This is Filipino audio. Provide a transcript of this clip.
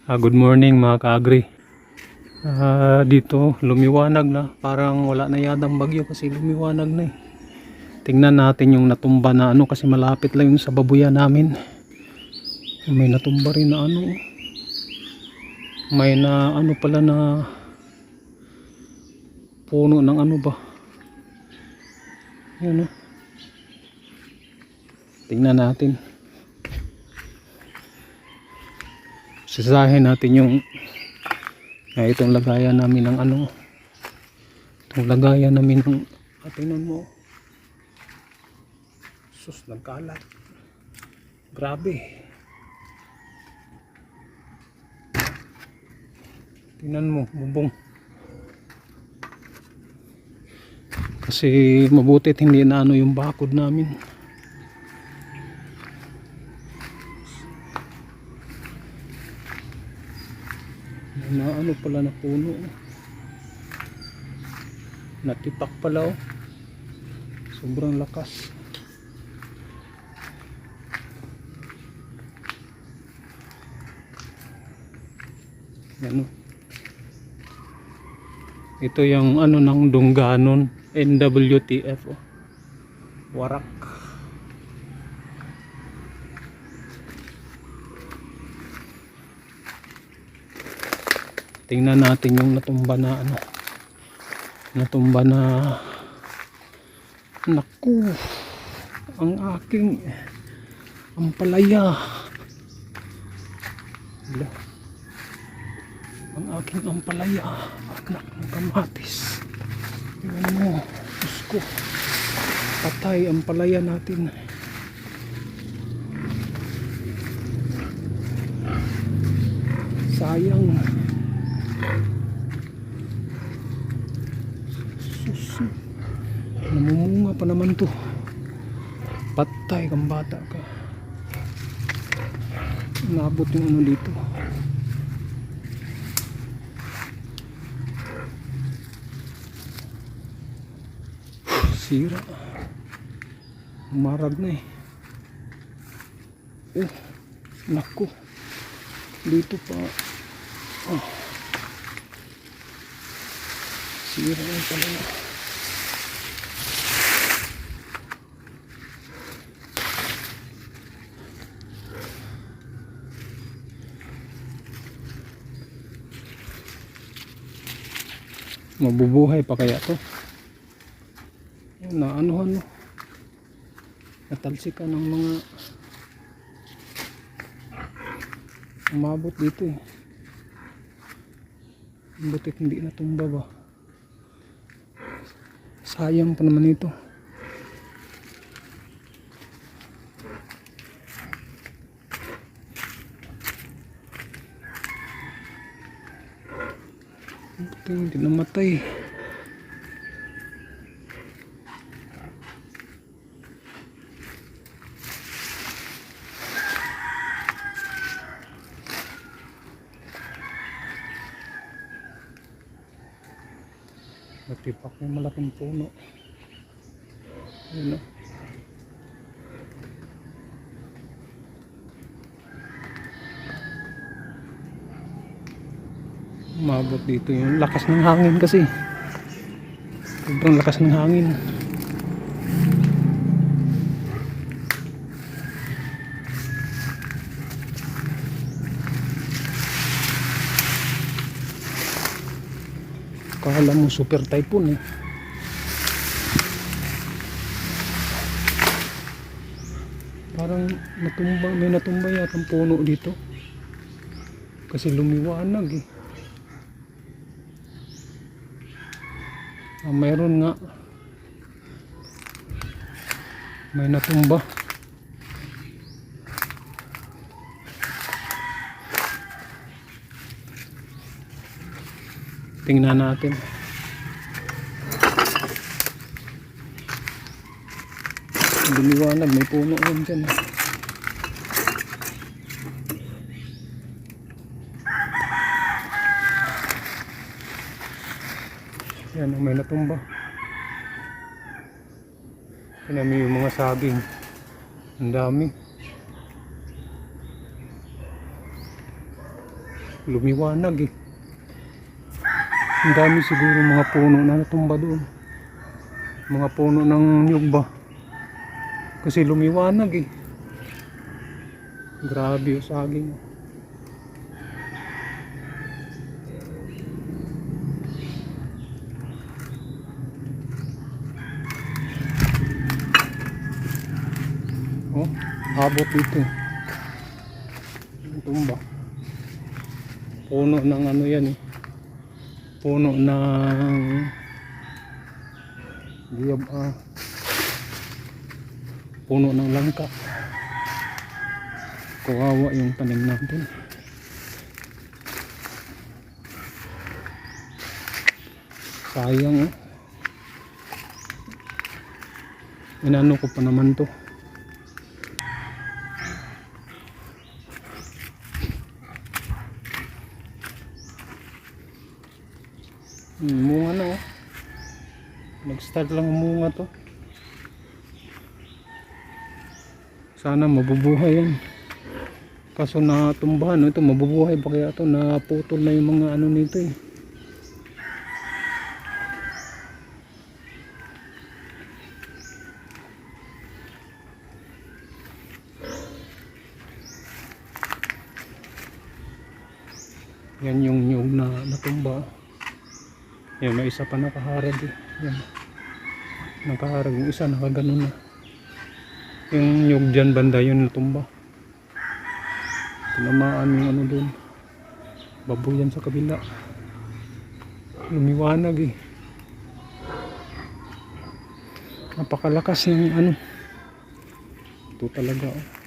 Good morning mga ka-agri. Dito lumiwanag na, parang wala na yatang bagyo kasi lumiwanag na eh. Tingnan natin yung natumba na ano kasi malapit lang yung sa babuyan namin. May natumba rin na ano. May na ano pala na puno ng ano ba. Yan oh. Tingnan natin. Sisahin natin yung itong lagayan namin ng ano. Itong lagayan namin ng tingnan mo. Sus, nagkalat. Grabe. Tingnan mo, bubong. Kasi mabutit hindi na ano yung bakod namin. Na ano pala na puno. Natipak pala oh. Sobrang lakas. Yan oh. Ito yung ano ng Dunganon NWTF oh. Warak. Tingnan natin yung natumba na ano. Natumba na naku. Ang aking ampalaya. Ang aking ampalaya. Anak ng kamatis. Tingnan mo. Diyos ko. Patay ang palaya natin. Sayang. Sus. Namumunga pa naman to. Patay kang bata ka. Nabot yung ano dito. Sira. Marag na eh. Oh, naku. Dito pa. Oh. Sira na pala. Mabubuhay pa kaya to? Na ano natalsikan ng mga umabot dito eh. Butit hindi natumba ba? Sayang pa naman ito. Buti hindi namatay. Natipak yung malaking puno. Ayun o. Umabot dito yung lakas ng hangin kasi. Sobrang lakas ng hangin. Kala mo super typhoon eh. Parang natumba, may natumba yata ang puno dito. Kasi lumiwanag eh. Mayroon nga. May natumba. Tingnan natin. Lumiwanag, may puno rin dyan. Yan, may natumba. Tingnan mo yung mga saging. Ang dami. lumiwanag eh. Ang dami siguro mga puno na natumba doon. Mga puno ng niyog ba? Kasi lumiwanag eh. Grabe yung saging. Oh, abot dito. Tumba. Puno ng ano yan eh. Puno ng giyab, puno ng langka. Kawawa yung tanim natin. Sayang oh. Inano ko pa naman to. Munga na oh. Nag-start lang munga to. Sana mabubuhay yan. Kaso natumbahan, ito mabubuhay pa kaya ito, naputol na yung mga ano nito eh. Yan yung nyug na natumba. Yan, may isa pa nakaharag eh. Yan. Nakaharag yung isa, nakaganon na. Yung nyug dyan banda yun natumba. Tinamaan yung ano dun. Baboy yan sa kabila. Lumiwanag eh. Napakalakas ng ano. Ito talaga oh.